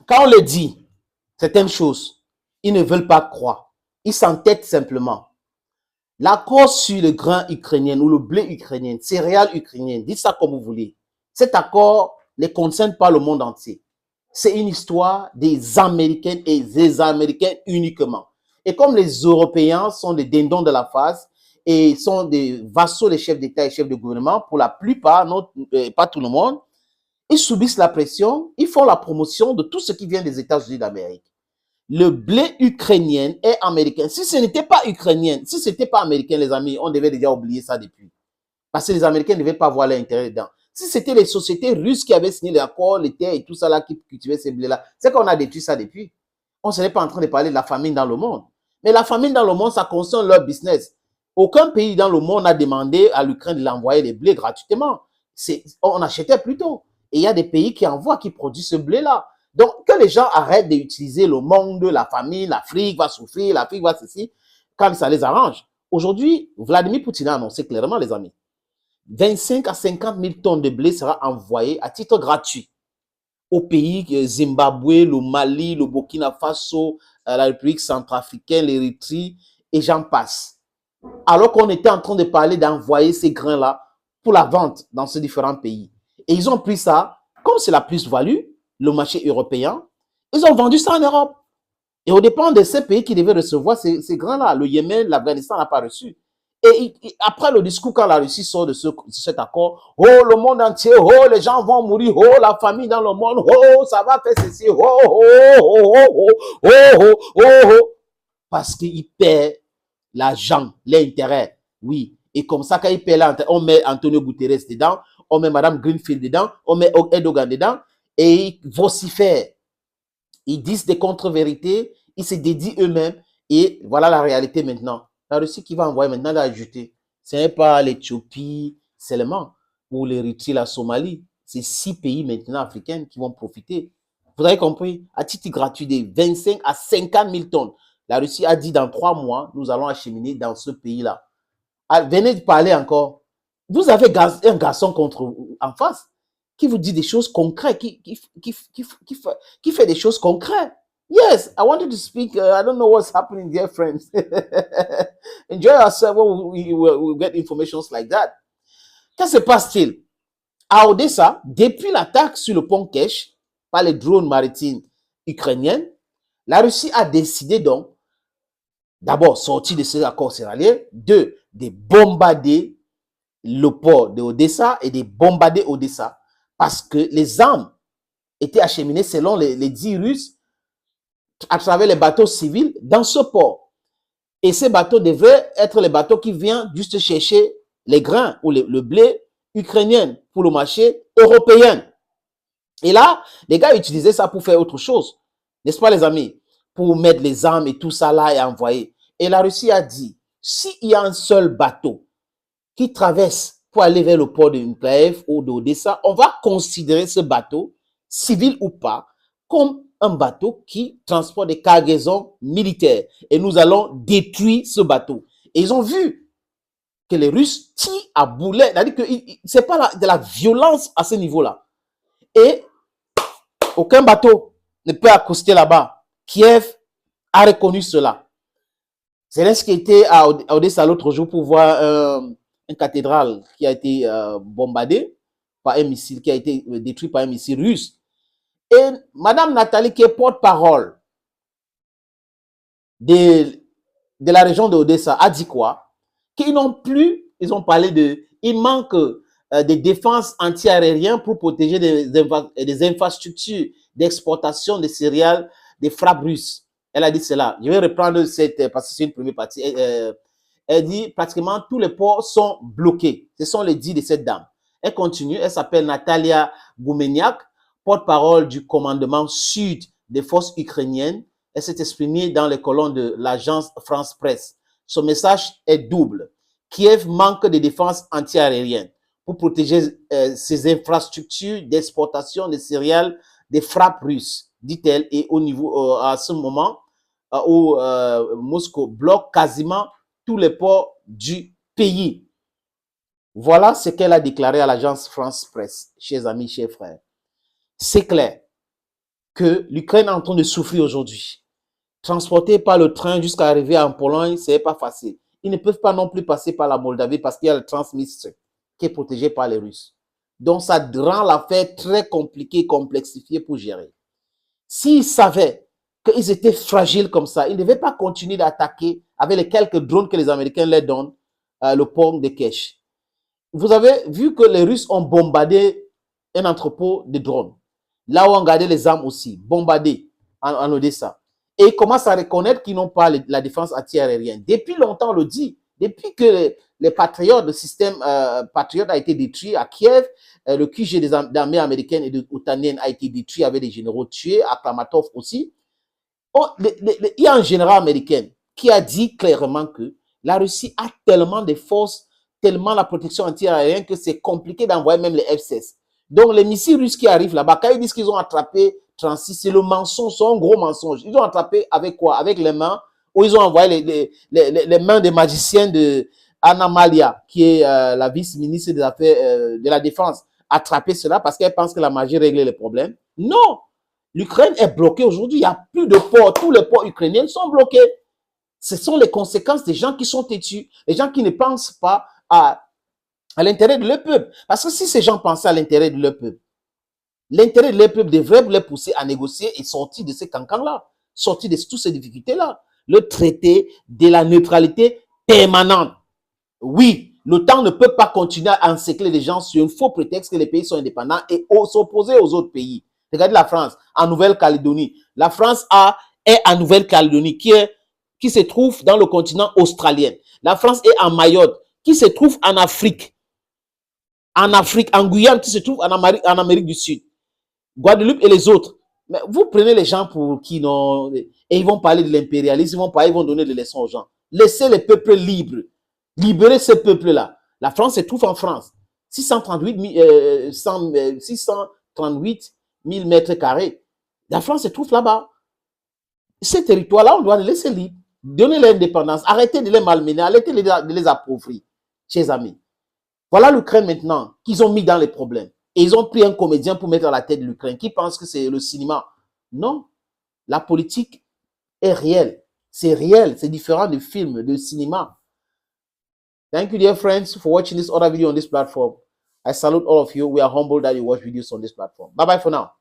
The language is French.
Quand on le dit, certaines choses, ils ne veulent pas croire. Ils s'entêtent simplement. L'accord sur le grain ukrainien ou le blé ukrainien, céréales ukrainiennes, dites ça comme vous voulez. Cet accord ne concerne pas le monde entier. C'est une histoire des Américaines et des Américains uniquement. Et comme les Européens sont des dindons de la face et sont des vassaux des chefs d'État et chefs de gouvernement, pour la plupart, pas tout le monde, ils subissent la pression, ils font la promotion de tout ce qui vient des États-Unis d'Amérique. Le blé ukrainien est américain. Si ce n'était pas ukrainien, si ce n'était pas américain, les amis, on devait déjà oublier ça depuis. Parce que les Américains ne devaient pas voir l'intérêt dedans. Si c'était les sociétés russes qui avaient signé l'accord, les terres et tout ça là, qui cultivaient ces blés-là, c'est qu'on a détruit ça depuis. On ne serait pas en train de parler de la famine dans le monde. Mais la famine dans le monde, ça concerne leur business. Aucun pays dans le monde n'a demandé à l'Ukraine de l'envoyer les blés gratuitement. On achetait plutôt. Et il y a des pays qui envoient, qui produisent ce blé-là. Donc, que les gens arrêtent d'utiliser le monde, la famine, l'Afrique va souffrir, l'Afrique va ceci, quand ça les arrange. Aujourd'hui, Vladimir Poutine a annoncé clairement, les amis, 25 à 50 000 tonnes de blé sera envoyé à titre gratuit aux pays Zimbabwe, le Mali, le Burkina Faso, la République centrafricaine, l'Érythrée, et j'en passe. Alors qu'on était en train de parler d'envoyer ces grains-là pour la vente dans ces différents pays. Et ils ont pris ça, comme c'est la plus-value, le marché européen, ils ont vendu ça en Europe. Et au dépend de ces pays qui devaient recevoir ces grains-là, le Yémen, l'Afghanistan n'a pas reçu. Et après le discours, quand la Russie sort de cet accord, oh, le monde entier, oh, les gens vont mourir, oh, la famille dans le monde, oh, ça va faire ceci, oh, oh, oh, oh, oh, oh, oh, oh, oh, parce qu'ils paient l'argent, l'intérêt, oui. Et comme ça, quand ils paient l'intérêt, on met Antonio Guterres dedans, on met Madame Greenfield dedans, on met Erdogan dedans, et ils vocifèrent. Ils disent des contre-vérités, ils se dédient eux-mêmes, et voilà la réalité maintenant. La Russie qui va envoyer maintenant l'ajouter. Ce n'est pas l'Éthiopie seulement, ou l'Érythrée, la Somalie. C'est 6 pays maintenant africains qui vont profiter. Vous avez compris? À titre gratuit de 25 à 50 000 tonnes. La Russie a dit dans 3 mois, nous allons acheminer dans ce pays-là. Venez de parler encore. Vous avez un garçon en face qui vous dit des choses concrètes, qui fait des choses concrètes. Yes, I wanted to speak. I don't know what's happening, dear friends. Enjoy yourself when we get information like that. Qu'est-ce qui se passe-t-il? À Odessa, depuis l'attaque sur le pont Kesh par les drones maritimes ukrainiens, la Russie a décidé donc, d'abord, sortir de ces accords céréaliers, de bombarder le port de Odessa et de bombarder Odessa parce que les armes étaient acheminées selon les dits russes à travers les bateaux civils dans ce port. Et ces bateaux devraient être les bateaux qui viennent juste chercher les grains ou le blé ukrainien pour le marché européen. Et là, les gars utilisaient ça pour faire autre chose. N'est-ce pas, les amis? Pour mettre les armes et tout ça là et envoyer. Et la Russie a dit, s'il y a un seul bateau qui traverse pour aller vers le port de Mykolaiv ou d'Odessa, on va considérer ce bateau, civil ou pas, comme un bateau qui transporte des cargaisons militaires. Et nous allons détruire ce bateau. Et ils ont vu que les Russes tirent à boulet. C'est-à-dire que ce n'est pas de la violence à ce niveau-là. Et aucun bateau ne peut accoster là-bas. Kiev a reconnu cela. Zelensky était à Odessa l'autre jour pour voir une cathédrale qui a été bombardée par un missile, qui a été détruit par un missile russe. Et Madame Nathalie, qui est porte-parole de la région de Odessa, a dit quoi? Qu'ils n'ont plus, ils ont parlé il manque des défenses anti-aériennes pour protéger des infrastructures d'exportation de céréales des frappes russes. Elle a dit cela. Je vais reprendre cette, parce que c'est une première partie. Elle dit pratiquement tous les ports sont bloqués. Ce sont les dits de cette dame. Elle continue, elle s'appelle Natalia Goumeniak, porte-parole du commandement sud des forces ukrainiennes. Elle s'est exprimée dans les colonnes de l'agence France Presse. Son message est double. Kiev manque de défense anti-aérienne pour protéger ses infrastructures d'exportation de céréales des frappes russes, dit-elle, et au niveau, à ce moment, où Moscou bloque quasiment tous les ports du pays. Voilà ce qu'elle a déclaré à l'agence France Presse, chers amis, chers frères. C'est clair. que l'Ukraine est en train de souffrir aujourd'hui. Transporter par le train jusqu'à arriver en Pologne, ce n'est pas facile. Ils ne peuvent pas non plus passer par la Moldavie parce qu'il y a le Transnistrie qui est protégé par les Russes. Donc, ça rend l'affaire très compliquée, complexifiée pour gérer. S'ils savaient qu'ils étaient fragiles comme ça, ils ne devaient pas continuer d'attaquer avec les quelques drones que les Américains leur donnent, le pont de Kesh. Vous avez vu que les Russes ont bombardé un entrepôt de drones. Là où on gardait les armes aussi, bombardé en Odessa. Et ils commencent à reconnaître qu'ils n'ont pas la défense antiaérienne. Depuis longtemps, on le dit. Depuis que les patriotes, le système patriote a été détruit à Kiev, le QG des armées américaines et de otaniennes a été détruit avec des généraux tués, à Kramatov aussi. Il y a un général américain qui a dit clairement que la Russie a tellement de forces, tellement la protection antiaérienne que c'est compliqué d'envoyer même les F-16. Donc, les missiles russes qui arrivent là-bas, quand ils disent qu'ils ont attrapé 36, c'est le mensonge, c'est un gros mensonge. Ils ont attrapé avec quoi? Avec les mains, ou ils ont envoyé les mains des magiciens de Anna Malia, qui est la vice-ministre des Affaires de la Défense, attraper cela parce qu'elle pense que la magie règle les problèmes. Non! L'Ukraine est bloquée aujourd'hui. Il n'y a plus de ports. Tous les ports ukrainiens sont bloqués. Ce sont les conséquences des gens qui sont têtus, les gens qui ne pensent pas à l'intérêt de leur peuple. Parce que si ces gens pensaient à l'intérêt de leur peuple, l'intérêt de leur peuple devrait les pousser à négocier et sortir de ces cancans-là, sortir de toutes ces difficultés-là. Le traité de la neutralité permanente. Oui, l'OTAN ne peut pas continuer à encercler les gens sur un faux prétexte que les pays sont indépendants et s'opposer aux autres pays. Regardez la France, en Nouvelle-Calédonie. La France est en Nouvelle-Calédonie, qui se trouve dans le continent australien. La France est en Mayotte, qui se trouve en Afrique. En Guyane, qui se trouve en Amérique du Sud. Guadeloupe et les autres. Mais vous prenez les gens pour qui non... Et ils vont parler de l'impérialisme, ils vont donner des leçons aux gens. Laissez les peuples libres. Libérer ces peuples-là. La France se trouve en France. 638 000 mètres carrés. La France se trouve là-bas. Ces territoires-là, on doit les laisser libres. Donner l'indépendance. Arrêtez de les malmener. Arrêtez de les appauvrir, chers amis. Voilà l'Ukraine maintenant qu'ils ont mis dans les problèmes. Et ils ont pris un comédien pour mettre à la tête de l'Ukraine qui pense que c'est le cinéma. Non. La politique est réelle. C'est réel. C'est différent du film, du cinéma. Thank you, dear friends, for watching this other video on this platform. I salute all of you. We are humbled that you watch videos on this platform. Bye-bye for now.